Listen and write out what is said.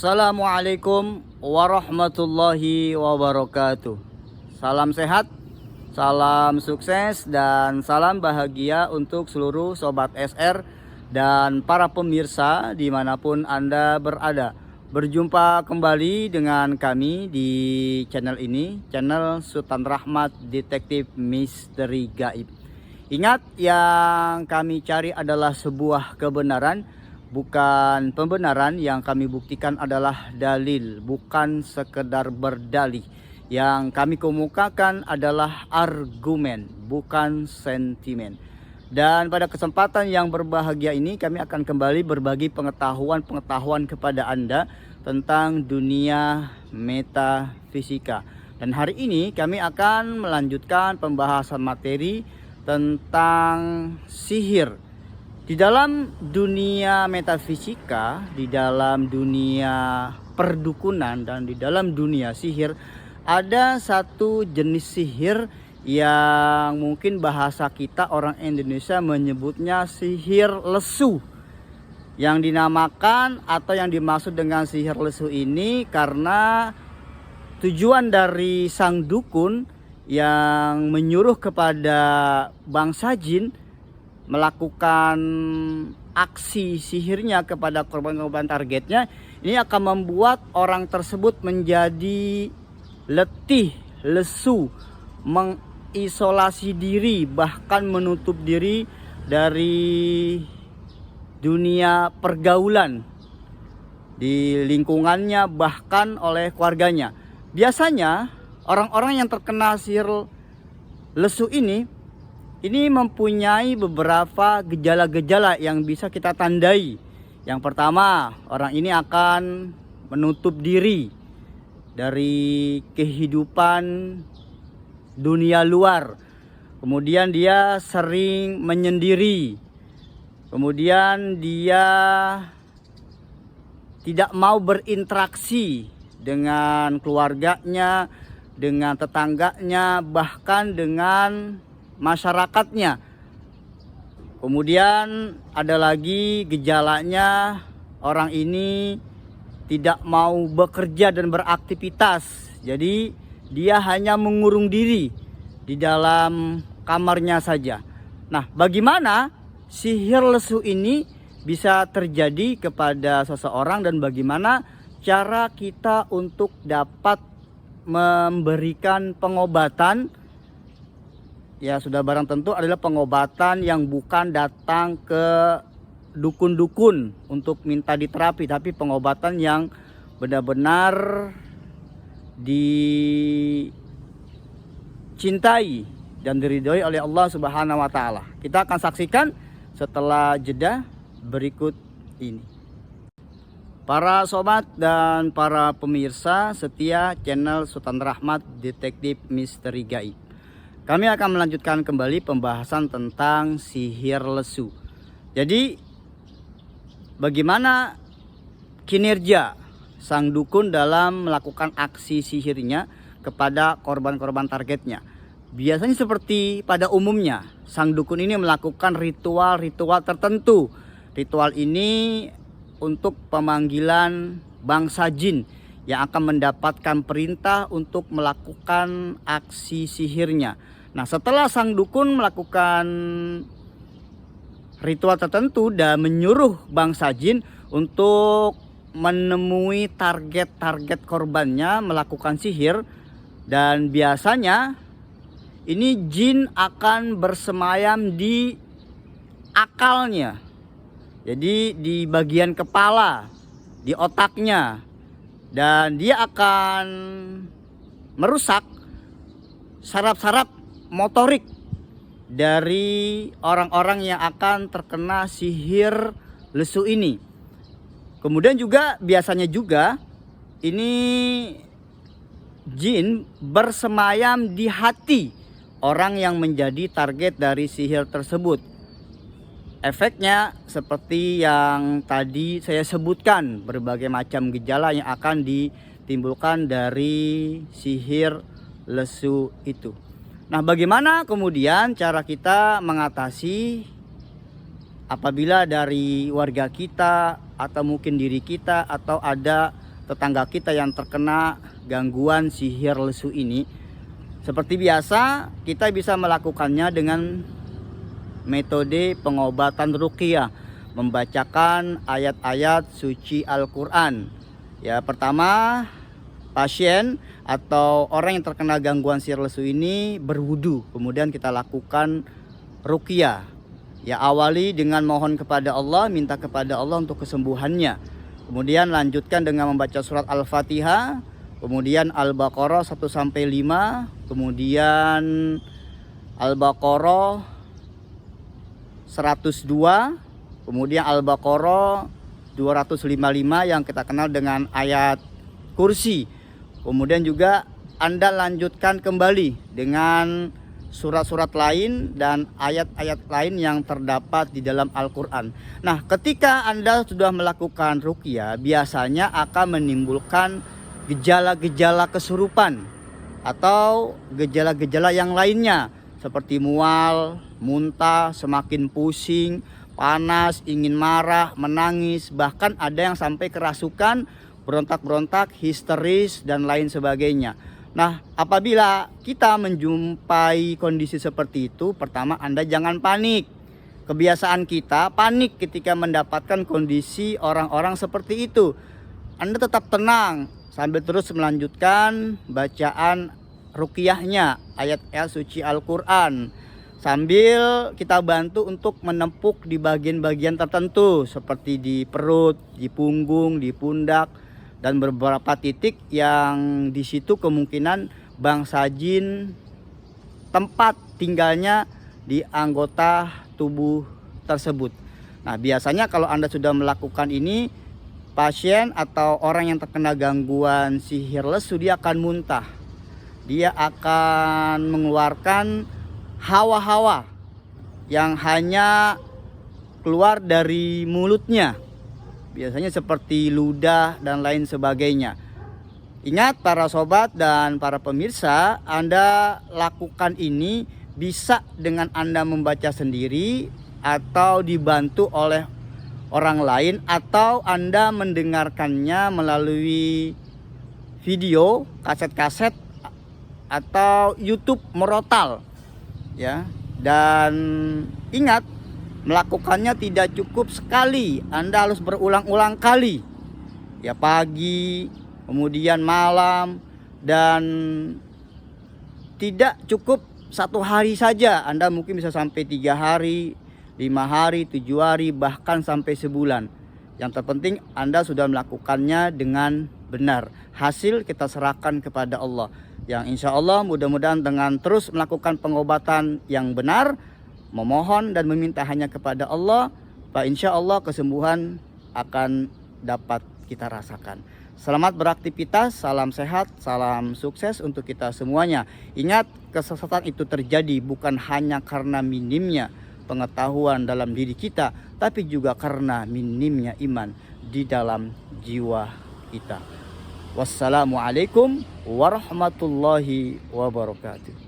Assalamualaikum warahmatullahi wabarakatuh. Salam sehat, salam sukses, dan salam bahagia untuk seluruh Sobat SR dan para pemirsa dimanapun Anda berada. Berjumpa kembali dengan kami di channel ini, channel Sultan Rahmat Detektif Misteri Gaib. Ingat, yang kami cari adalah sebuah kebenaran, bukan pembenaran. Yang kami buktikan adalah dalil, bukan sekedar berdalih. Yang kami kemukakan adalah argumen, bukan sentimen. Dan pada kesempatan yang berbahagia ini kami akan kembali berbagi pengetahuan kepada Anda tentang dunia metafisika. Dan hari ini kami akan melanjutkan pembahasan materi tentang sihir. Di dalam dunia metafisika, di dalam dunia perdukunan, dan di dalam dunia sihir, ada satu jenis sihir yang mungkin bahasa kita orang Indonesia menyebutnya sihir lesu. Yang dinamakan atau yang dimaksud dengan sihir lesu ini karena tujuan dari sang dukun yang menyuruh kepada bangsa jin melakukan aksi sihirnya kepada korban-korban targetnya, ini akan membuat orang tersebut menjadi letih, lesu, mengisolasi diri, bahkan menutup diri dari dunia pergaulan di lingkungannya, bahkan oleh keluarganya. Biasanya orang-orang yang terkena sihir lesu ini mempunyai beberapa gejala-gejala yang bisa kita tandai. Yang pertama, orang ini akan menutup diri dari kehidupan dunia luar. Kemudian dia sering menyendiri. Kemudian dia tidak mau berinteraksi dengan keluarganya, dengan tetangganya, bahkan dengan masyarakatnya. Kemudian ada lagi gejalanya, orang ini tidak mau bekerja dan beraktivitas. Jadi dia hanya mengurung diri di dalam kamarnya saja. Nah, bagaimana sihir lesu ini bisa terjadi kepada seseorang dan bagaimana cara kita untuk dapat memberikan pengobatan? Ya, sudah barang tentu adalah pengobatan yang bukan datang ke dukun-dukun untuk minta diterapi, tapi pengobatan yang benar-benar dicintai dan diridhoi oleh Allah Subhanahu wa taala. Kita akan saksikan setelah jeda berikut ini. Para sobat dan para pemirsa setia channel Sultan Rahmat Detektif Misteri Gaib, kami akan melanjutkan kembali pembahasan tentang sihir lesu. Jadi, bagaimana kinerja sang dukun dalam melakukan aksi sihirnya kepada korban-korban targetnya? Biasanya seperti pada umumnya, sang dukun ini melakukan ritual-ritual tertentu. Ritual ini untuk pemanggilan bangsa jin yang akan mendapatkan perintah untuk melakukan aksi sihirnya. Nah, setelah sang dukun melakukan ritual tertentu dan menyuruh bangsa jin untuk menemui target-target korbannya melakukan sihir, dan biasanya ini jin akan bersemayam di akalnya. Jadi di bagian kepala, di otaknya. Dan dia akan merusak saraf-saraf motorik dari orang-orang yang akan terkena sihir lesu ini. Kemudian juga biasanya juga ini jin bersemayam di hati orang yang menjadi target dari sihir tersebut. Efeknya seperti yang tadi saya sebutkan, berbagai macam gejala yang akan ditimbulkan dari sihir lesu itu. Nah, bagaimana kemudian cara kita mengatasi apabila dari warga kita atau mungkin diri kita atau ada tetangga kita yang terkena gangguan sihir lesu ini, seperti biasa kita bisa melakukannya dengan metode pengobatan ruqyah, membacakan ayat-ayat suci Al-Quran. Ya, pertama, pasien atau orang yang terkena gangguan sihir lesu ini berwudu, kemudian kita lakukan ruqyah. Ya, awali dengan mohon kepada Allah, minta kepada Allah untuk kesembuhannya. Kemudian lanjutkan dengan membaca surat Al-Fatihah, kemudian Al-Baqarah 1 sampai 5, kemudian Al-Baqarah 102, kemudian Al-Baqarah 255 yang kita kenal dengan ayat kursi. Kemudian juga Anda lanjutkan kembali dengan surat-surat lain dan ayat-ayat lain yang terdapat di dalam Al-Quran. Nah, ketika Anda sudah melakukan ruqyah, biasanya akan menimbulkan gejala-gejala kesurupan atau gejala-gejala yang lainnya seperti mual, muntah, semakin pusing, panas, ingin marah, menangis, bahkan ada yang sampai kerasukan, berontak-berontak, histeris dan lain sebagainya. Nah, apabila kita menjumpai kondisi seperti itu, pertama Anda jangan panik. Kebiasaan kita panik ketika mendapatkan kondisi orang-orang seperti itu. Anda tetap tenang sambil terus melanjutkan bacaan ruqyahnya, ayat-ayat suci Al-Quran, sambil kita bantu untuk menempuk di bagian-bagian tertentu seperti di perut, di punggung, di pundak, dan beberapa titik yang di situ kemungkinan bangsa jin tempat tinggalnya di anggota tubuh tersebut. Nah, biasanya kalau Anda sudah melakukan ini, pasien atau orang yang terkena gangguan sihir lesu dia akan muntah. Dia akan mengeluarkan hawa-hawa yang hanya keluar dari mulutnya. Biasanya seperti ludah dan lain sebagainya. Ingat para sobat dan para pemirsa, Anda lakukan ini bisa dengan Anda membaca sendiri atau dibantu oleh orang lain, atau Anda mendengarkannya melalui video, kaset-kaset atau YouTube merotal. Ya. Dan ingat, melakukannya tidak cukup sekali, Anda harus berulang-ulang kali. Ya, pagi, kemudian malam, dan tidak cukup 1 hari saja. Anda mungkin bisa sampai 3 hari, 5 hari, 7 hari, bahkan sampai sebulan. Yang terpenting Anda sudah melakukannya dengan benar. Hasil kita serahkan kepada Allah. Yang insya Allah mudah-mudahan dengan terus melakukan pengobatan yang benar, memohon dan meminta hanya kepada Allah, Pak, insya Allah kesembuhan akan dapat kita rasakan. Selamat beraktivitas, salam sehat, salam sukses untuk kita semuanya. Ingat, kesesatan itu terjadi bukan hanya karena minimnya pengetahuan dalam diri kita, tapi juga karena minimnya iman di dalam jiwa kita. Wassalamualaikum warahmatullahi wabarakatuh.